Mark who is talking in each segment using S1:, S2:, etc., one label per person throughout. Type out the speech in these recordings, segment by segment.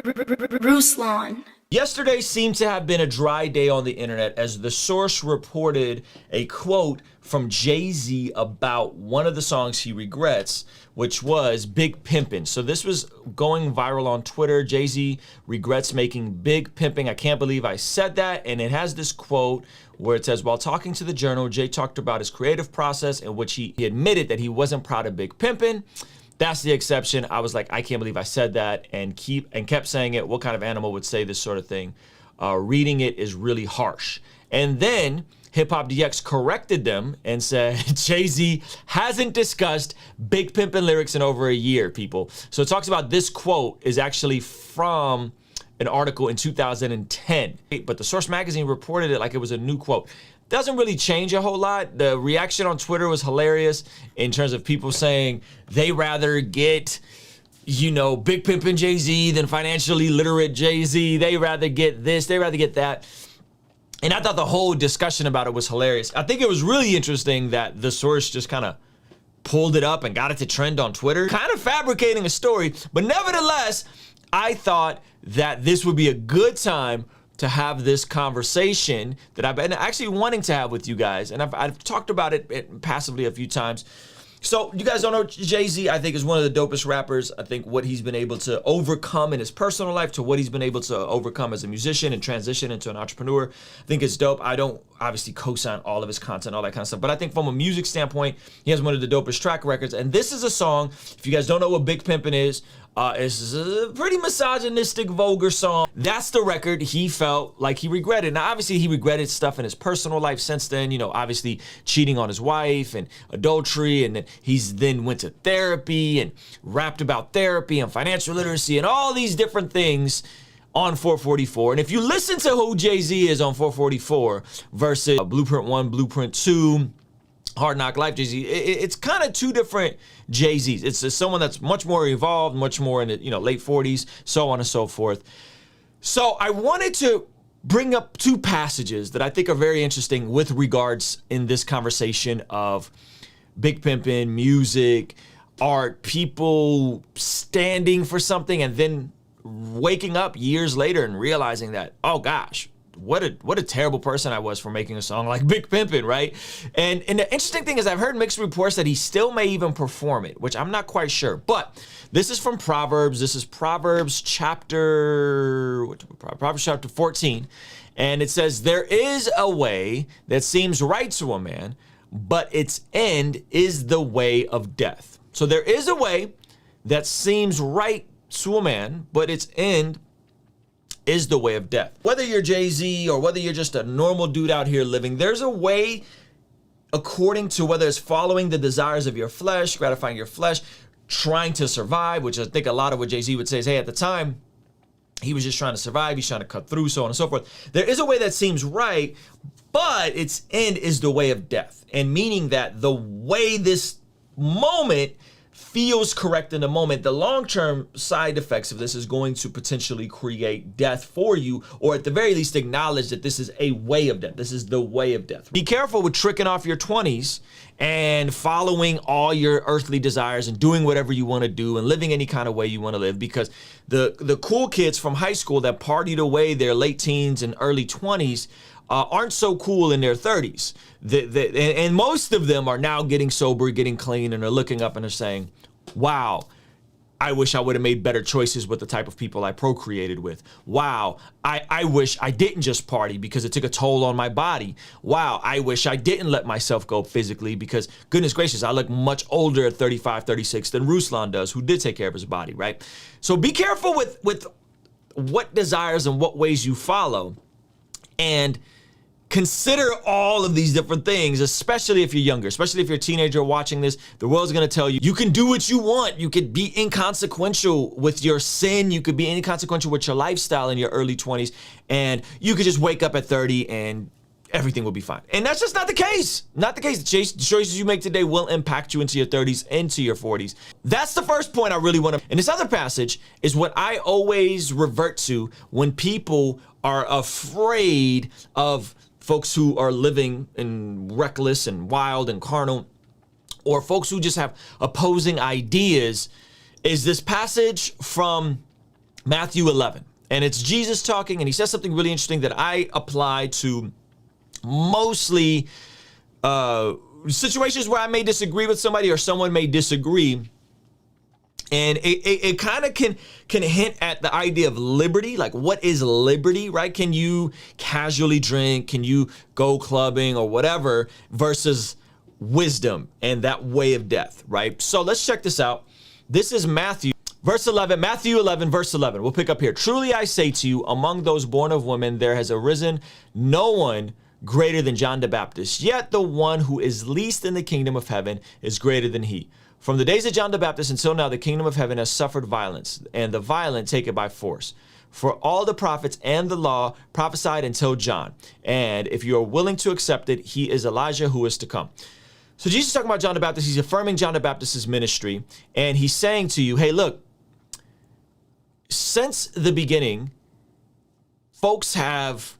S1: Ruslan.
S2: Yesterday seemed to have been a dry day on the internet as the source reported a quote from Jay-Z about one of the songs he regrets, which was Big Pimpin'. So this was going viral on Twitter. Jay-Z regrets making Big Pimpin'. I can't believe I said that. And it has this quote where it says, while talking to the Journal, Jay talked about his creative process in which he admitted that he wasn't proud of Big Pimpin'. That's the exception. I was like, I can't believe I said that, and kept saying it. What kind of animal would say this sort of thing? Reading it is really harsh. And then Hip Hop DX corrected them and said, Jay-Z hasn't discussed Big Pimpin' lyrics in over a year, people. So it talks about this quote is actually from an article in 2010, but the Source magazine reported it like it was a new quote. Doesn't really change a whole lot. The reaction on Twitter was hilarious in terms of people saying they rather get, you know, Big Pimpin' Jay-Z than financially literate Jay-Z. They rather get this, they rather get that. And I thought the whole discussion about it was hilarious. I think it was really interesting that the Source just kind of pulled it up and got it to trend on Twitter, kind of fabricating a story. But nevertheless, I thought that this would be a good time to have this conversation that I've been actually wanting to have with you guys. And I've talked about it passively a few times. So you guys don't know, Jay-Z, I think, is one of the dopest rappers. I think what he's been able to overcome in his personal life to what he's been able to overcome as a musician and transition into an entrepreneur, I think it's dope. I don't obviously co-sign all of his content, all that kind of stuff, but I think from a music standpoint, he has one of the dopest track records. And this is a song, if you guys don't know what Big Pimpin' is, it's a pretty misogynistic, vulgar song. That's the record he felt like he regretted. Now, obviously, he regretted stuff in his personal life since then, you know, obviously cheating on his wife and adultery, and then he's then went to therapy and rapped about therapy and financial literacy and all these different things on 444. And if you listen to who Jay-Z is on 444 versus Blueprint 1, Blueprint 2, Hard Knock Life Jay-Z, it's kind of two different Jay-Z's. It's someone that's much more evolved, much more in the late 40s, so on and so forth. So I wanted to bring up two passages that I think are very interesting with regards in this conversation of Big Pimpin', music, art, people standing for something and then waking up years later and realizing that, oh gosh, what a terrible person I was for making a song like Big Pimpin', right? And the interesting thing is I've heard mixed reports that he still may even perform it, which I'm not quite sure. But this is from Proverbs. This is Proverbs chapter 14. And it says, there is a way that seems right to a man, but its end is the way of death. So there is a way that seems right to a man, but its end is the way of death. Whether you're Jay-Z or whether you're just a normal dude out here living, there's a way according to whether it's following the desires of your flesh, gratifying your flesh, trying to survive, which I think a lot of what Jay-Z would say is, hey, at the time, he was just trying to survive, he's trying to cut through, so on and so forth. There is a way that seems right, but its end is the way of death. And meaning that the way this moment feels correct in the moment, the long-term side effects of this is going to potentially create death for you, or at the very least acknowledge that this is a way of death. This is the way of death. Be careful with tricking off your 20s and following all your earthly desires and doing whatever you want to do and living any kind of way you want to live, because the cool kids from high school that partied away their late teens and early 20s aren't so cool in their 30s. And most of them are now getting sober, getting clean, and are looking up and are saying, wow, I wish I would have made better choices with the type of people I procreated with. Wow, I wish I didn't just party because it took a toll on my body. Wow, I wish I didn't let myself go physically because, goodness gracious, I look much older at 35, 36 than Ruslan does, who did take care of his body, right? So be careful with what desires and what ways you follow, and consider all of these different things, especially if you're younger, especially if you're a teenager watching this. The world's gonna tell you, you can do what you want. You could be inconsequential with your sin. You could be inconsequential with your lifestyle in your early 20s. And you could just wake up at 30 and everything will be fine. And that's just not the case. Not the case. The choices you make today will impact you into your 30s, into your 40s. That's the first point I really want to. And this other passage is what I always revert to when people are afraid of folks who are living in reckless and wild and carnal, or folks who just have opposing ideas, is this passage from Matthew 11. And it's Jesus talking, and he says something really interesting that I apply to mostly situations where I may disagree with somebody or someone may disagree. And it kind of can hint at the idea of liberty. Like, what is liberty, right? Can you casually drink? Can you go clubbing or whatever versus wisdom and that way of death, right? So let's check this out. This is Matthew 11, verse 11. We'll pick up here. Truly I say to you, among those born of women, there has arisen no one greater than John the Baptist. Yet the one who is least in the kingdom of heaven is greater than he. From the days of John the Baptist until now, the kingdom of heaven has suffered violence, and the violent take it by force. For all the prophets and the law prophesied until John. And if you are willing to accept it, he is Elijah who is to come. So Jesus is talking about John the Baptist. He's affirming John the Baptist's ministry. And he's saying to you, hey, look, since the beginning, folks have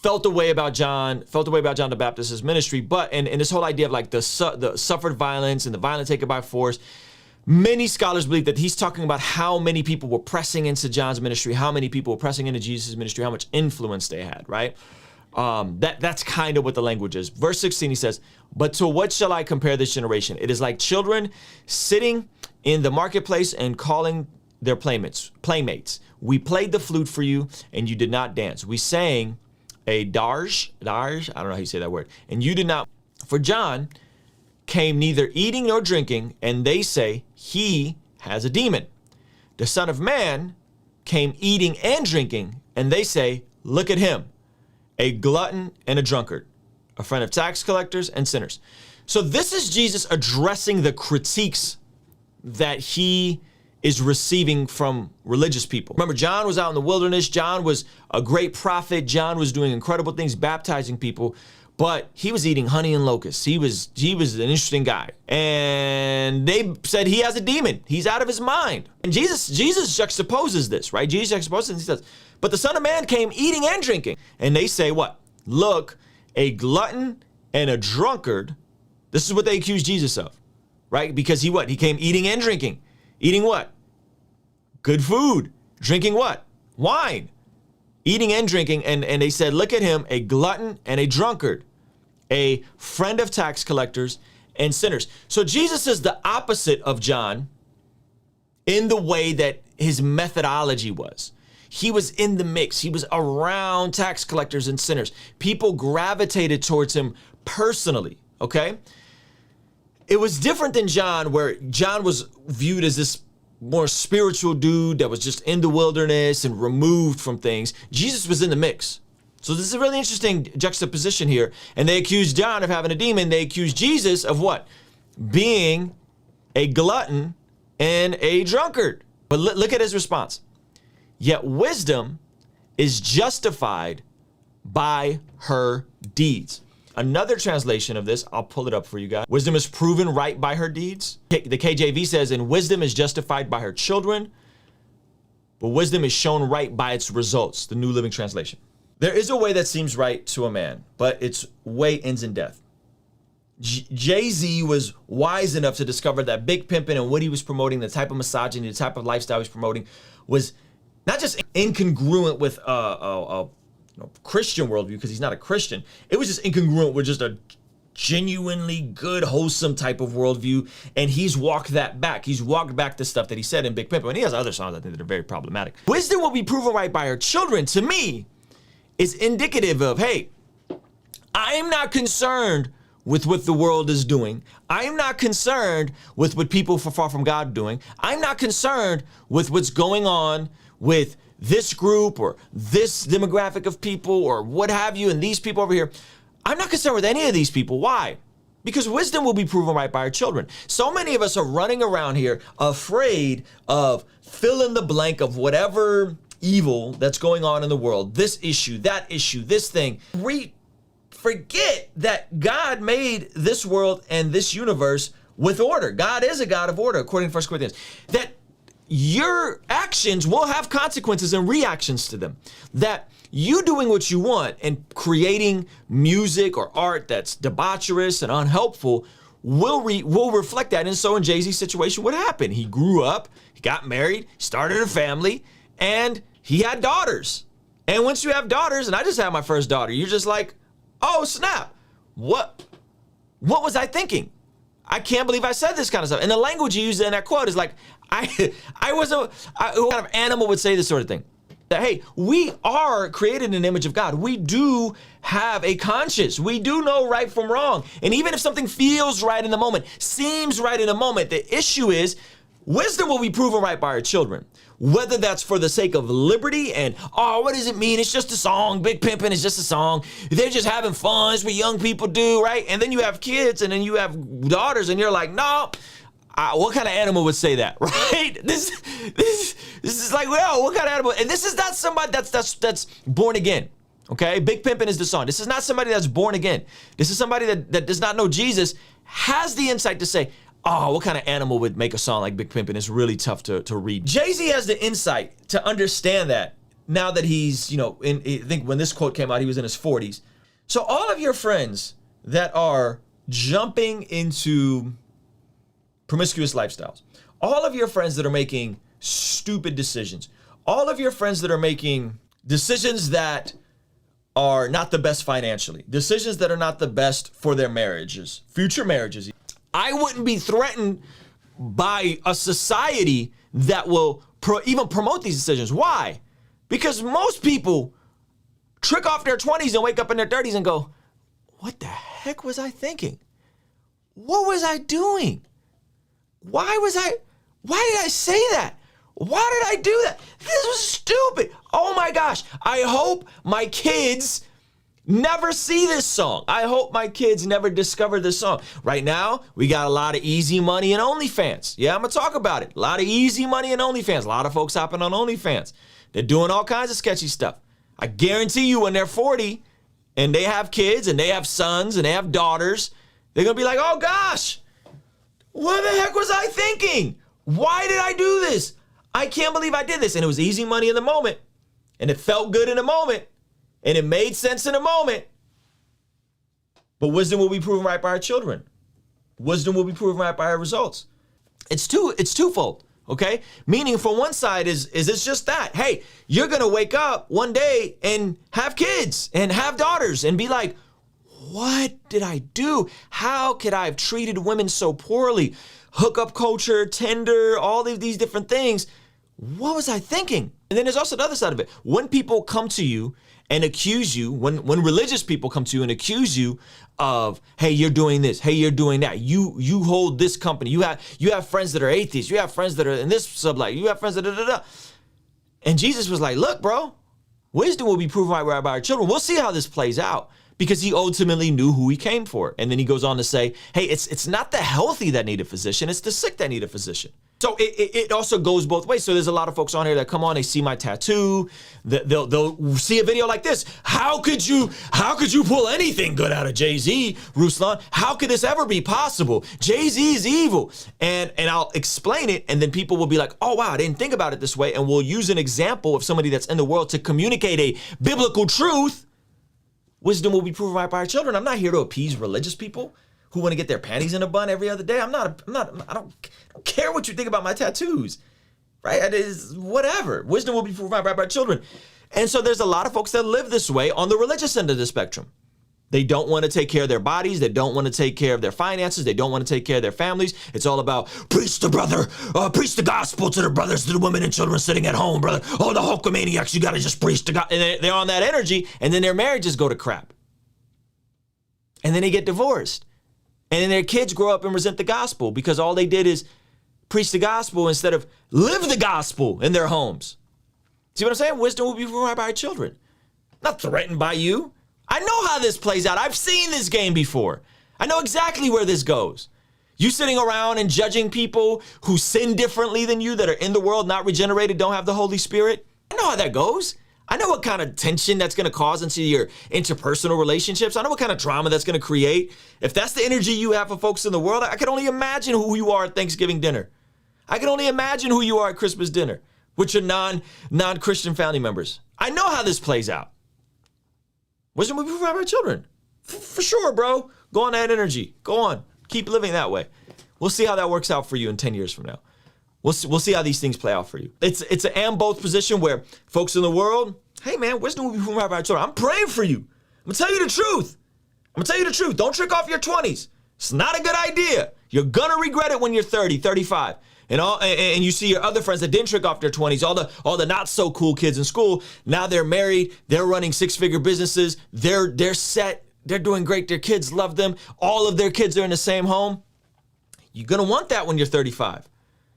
S2: felt a way about John the Baptist's ministry, but and this whole idea of like the suffered violence and the violent taken by force, many scholars believe that he's talking about how many people were pressing into John's ministry, how many people were pressing into Jesus' ministry, how much influence they had, right? That's kind of what the language is. Verse 16, he says, but to what shall I compare this generation? It is like children sitting in the marketplace and calling their playmates. We played the flute for you and you did not dance. We sang a darj, I don't know how you say that word, and you did not. For John came neither eating nor drinking, and they say he has a demon. The Son of Man came eating and drinking, and they say, look at him, a glutton and a drunkard, a friend of tax collectors and sinners. So this is Jesus addressing the critiques that he is receiving from religious people. Remember, John was out in the wilderness. John was a great prophet. John was doing incredible things, baptizing people, but he was eating honey and locusts. He was an interesting guy. And they said he has a demon. He's out of his mind. And Jesus juxtaposes this, right? Jesus juxtaposes and he says, but the Son of Man came eating and drinking. And they say what? Look, a glutton and a drunkard. This is what they accuse Jesus of, right? Because he came eating and drinking. Eating what? Good food. Drinking what? Wine. Eating and drinking. And they said, look at him, a glutton and a drunkard, a friend of tax collectors and sinners. So Jesus is the opposite of John in the way that his methodology was. He was in the mix. He was around tax collectors and sinners. People gravitated towards him personally, okay? It was different than John, where John was viewed as this more spiritual dude that was just in the wilderness and removed from things. Jesus was in the mix. So this is a really interesting juxtaposition here. And they accused John of having a demon. They accused Jesus of what? Being a glutton and a drunkard. But look at his response. Yet wisdom is justified by her deeds. Another translation of this, I'll pull it up for you guys. Wisdom is proven right by her deeds. The KJV says, and wisdom is justified by her children, but wisdom is shown right by its results. The New Living Translation. There is a way that seems right to a man, but its way ends in death. Jay-Z was wise enough to discover that Big Pimpin' and what he was promoting, the type of misogyny, the type of lifestyle he was promoting, was not just incongruent with Christian worldview, because he's not a Christian. It was just incongruent with just a genuinely good, wholesome type of worldview. And he's walked that back. He's walked back the stuff that he said in Big Pimpin'. And he has other songs I think that are very problematic. Wisdom will be proven right by her children, to me, is indicative of, hey, I am not concerned with what the world is doing. I am not concerned with what people far from God are doing. I'm not concerned with what's going on with this group or this demographic of people or what have you, and these people over here. I'm not concerned with any of these people. Why? Because wisdom will be proven right by our children. So many of us are running around here afraid of fill in the blank of whatever evil that's going on in the world, this issue, this thing. We forget that God made this world and this universe with order. God is a God of order, according to 1 Corinthians. That your actions will have consequences and reactions to them. That you doing what you want and creating music or art that's debaucherous and unhelpful will reflect that. And so in Jay-Z's situation, what happened? He grew up, he got married, started a family, and he had daughters. And once you have daughters, and I just had my first daughter, you're just like, oh snap, what was I thinking? I can't believe I said this kind of stuff. And the language he used in that quote is like, what kind of animal would say this sort of thing? That, hey, we are created in the image of God. We do have a conscience. We do know right from wrong. And even if something feels right in the moment, seems right in the moment, the issue is wisdom will be proven right by our children. Whether that's for the sake of liberty and, oh, what does it mean? It's just a song. Big Pimpin' is just a song. They're just having fun. It's what young people do, right? And then you have kids and then you have daughters and you're like, no, what kind of animal would say that, right? This is like, well, what kind of animal? And this is not somebody that's born again, okay? Big Pimpin' is the song. This is not somebody that's born again. This is somebody that does not know Jesus, has the insight to say, oh, what kind of animal would make a song like Big Pimpin'? It's really tough to read. Jay-Z has the insight to understand that now that he's, I think when this quote came out, he was in his 40s. So all of your friends that are jumping into promiscuous lifestyles, all of your friends that are making stupid decisions, all of your friends that are making decisions that are not the best financially, decisions that are not the best for their marriages, future marriages, I wouldn't be threatened by a society that will even promote these decisions. Why? Because most people trick off their 20s and wake up in their 30s and go, what the heck was I thinking? What was I doing? Why did I say that? Why did I do that? This was stupid. Oh my gosh. I hope my kids never see this song. I hope my kids never discover this song. Right now, we got a lot of easy money in OnlyFans. Yeah, I'm gonna talk about it. A lot of easy money in OnlyFans. A lot of folks hopping on OnlyFans. They're doing all kinds of sketchy stuff. I guarantee you when they're 40 and they have kids and they have sons and they have daughters, they're gonna be like, oh gosh, what the heck was I thinking? Why did I do this? I can't believe I did this. And it was easy money in the moment. And it felt good in the moment. And it made sense in a moment. But wisdom will be proven right by our children. Wisdom will be proven right by our results. It's twofold, okay? Meaning from one side is it's just that. Hey, you're gonna wake up one day and have kids and have daughters and be like, what did I do? How could I have treated women so poorly? Hookup culture, Tinder, all of these different things. What was I thinking? And then there's also the other side of it. When people come to you and accuse you, when religious people come to you and accuse you of, hey, you're doing this, hey, you're doing that, you hold this company, you have friends that are atheists, you have friends that are in this sublight, you have friends that da. And Jesus was like, look, bro, wisdom will be proven right by our children. We'll see how this plays out. Because he ultimately knew who he came for. And then he goes on to say, hey, it's not the healthy that need a physician, it's the sick that need a physician. So it also goes both ways. So there's a lot of folks on here that come on, they see my tattoo, they'll see a video like this. How could you pull anything good out of Jay-Z, Ruslan? How could this ever be possible? Jay-Z is evil. And I'll explain it, and then people will be like, oh wow, I didn't think about it this way. And we'll use an example of somebody that's in the world to communicate a biblical truth. Wisdom will be proven right by our children. I'm not here to appease religious people who want to get their panties in a bun every other day. I don't care what you think about my tattoos, right? It is whatever. Wisdom will be proven right by our children. And so there's a lot of folks that live this way on the religious end of the spectrum. They don't want to take care of their bodies. They don't want to take care of their finances. They don't want to take care of their families. It's all about preach the gospel to the brothers, to the women and children sitting at home, brother. Oh, the Hulkamaniacs, you got to just preach the gospel. And they're on that energy, and then their marriages go to crap. And then they get divorced. And then their kids grow up and resent the gospel because all they did is preach the gospel instead of live the gospel in their homes. See what I'm saying? Wisdom will be proven by our children. Not threatened by you. I know how this plays out. I've seen this game before. I know exactly where this goes. You sitting around and judging people who sin differently than you, that are in the world, not regenerated, don't have the Holy Spirit. I know how that goes. I know what kind of tension that's going to cause into your interpersonal relationships. I know what kind of drama that's going to create. If that's the energy you have for folks in the world, I can only imagine who you are at Thanksgiving dinner. I can only imagine who you are at Christmas dinner with your non-Christian family members. I know how this plays out. Wisdom will be proven by our children. For sure, bro. Go on that energy. Go on. keep living that way. We'll see how that works out for you in 10 years from now. We'll see how these things play out for you. It's an and both position where folks in the world, hey man, wisdom will be proven by children. I'm praying for you. I'm gonna tell you the truth. Don't trick off your 20s. It's not a good idea. You're gonna regret it when you're 30, 35. And you see your other friends that didn't trick off their 20s, all the not so cool kids in school, now they're married, they're running 6-figure businesses, they're set, they're doing great, their kids love them, all of their kids are in the same home. You're gonna want that when you're 35.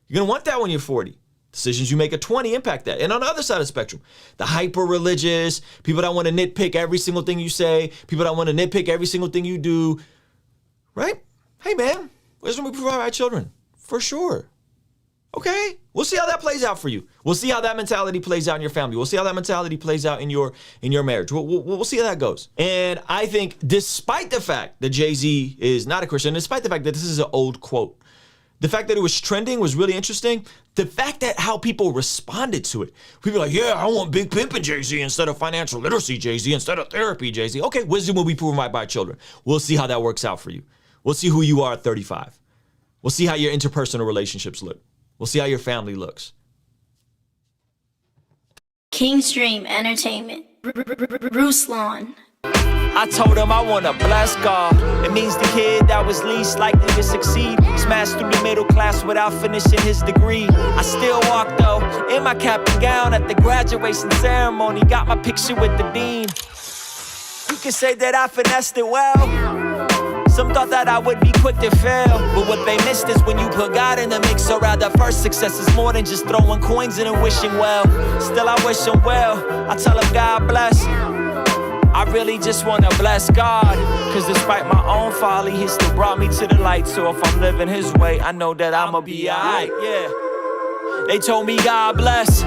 S2: You're gonna want that when you're 40. Decisions you make at 20 impact that. And on the other side of the spectrum, the hyper-religious, people that want to nitpick every single thing you say, people that want to nitpick every single thing you do, right? Hey man, wisdom will be provided by children, for sure. Okay, we'll see how that plays out for you. We'll see how that mentality plays out in your family. We'll see how that mentality plays out in your marriage. We'll see how that goes. And I think despite the fact that Jay-Z is not a Christian, despite the fact that this is an old quote, the fact that it was trending was really interesting. The fact that how people responded to it. People are like, yeah, I want big pimpin' Jay-Z instead of financial literacy Jay-Z, instead of therapy Jay-Z. Okay, wisdom will be proven by children. We'll see how that works out for you. We'll see who you are at 35. We'll see how your interpersonal relationships look. We'll see how your family looks.
S1: Kingstream Entertainment. Ruslan.
S3: I told him I want to bless God. It means the kid that was least likely to succeed smashed through the middle class without finishing his degree. I still walk though in my cap and gown at the graduation ceremony. Got my picture with the dean. You can say that I finessed it well. Some thought that I would be quick to fail, but what they missed is when you put God in the mix, or rather first success is more than just throwing coins in and wishing well. Still I wish him well, I tell him God bless. I really just wanna bless God, cause despite my own folly, he still brought me to the light. So if I'm living his way, I know that I'ma be alright, yeah. They told me God bless,